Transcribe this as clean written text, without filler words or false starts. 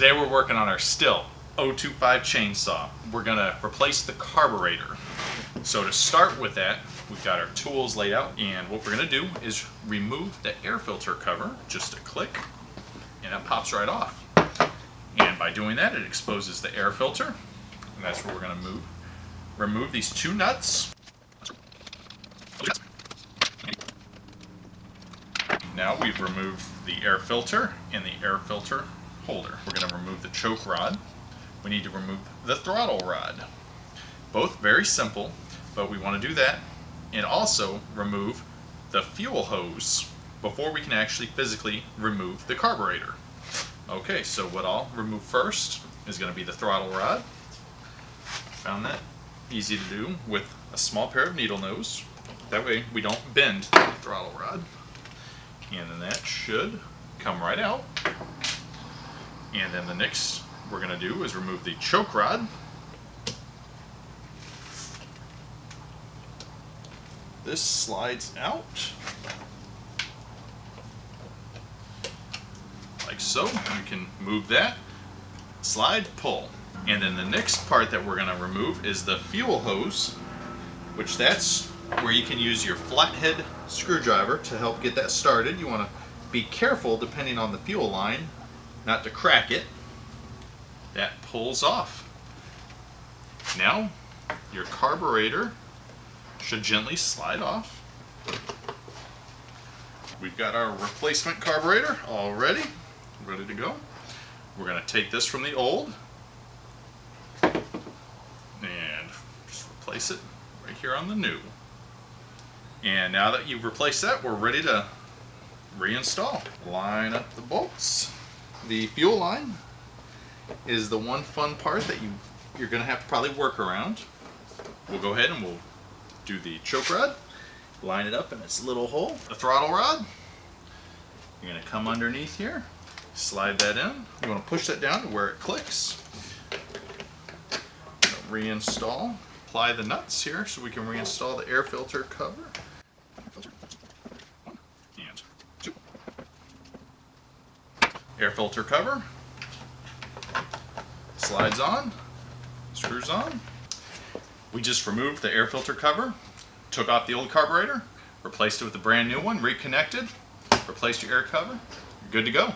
Today we're working on our Stihl 025 chainsaw. We're gonna replace the carburetor. So to start with that, we've got our tools laid out, and what we're gonna do is remove the air filter cover, just a click, and it pops right off. And by doing that, it exposes the air filter, and that's what we're gonna remove these two nuts. Now we've removed the air filter and the air filter holder. We're going to remove the choke rod. We need to remove the throttle rod. Both very simple, but we want to do that and also remove the fuel hose before we can actually physically remove the carburetor. Okay, so what I'll remove first is going to be the throttle rod. Found that easy to do with a small pair of needle nose. That way we don't bend the throttle rod. And then that should come right out. And then the next we're going to do is remove the choke rod. This slides out like so. You can move that, slide, pull. And then the next part that we're going to remove is the fuel hose, which that's where you can use your flathead screwdriver to help get that started. You want to be careful, depending on the fuel line, not to crack it. That pulls off. Now your carburetor should gently slide off. We've got our replacement carburetor all ready to go. We're going to take this from the old and just replace it right here on the new. And now that you've replaced that, we're ready to reinstall. Line up the bolts. The fuel line is the one fun part that you're going to have to probably work around. We'll go ahead and we'll do the choke rod. Line it up in its little hole. The throttle rod, you're going to come underneath here, slide that in. You want to push that down to where it clicks. Reinstall. Apply the nuts here so we can reinstall the air filter cover. Air filter cover slides on, screws on. We just removed the air filter cover, took off the old carburetor, replaced it with a brand new one, reconnected, replaced your air cover. You're good to go.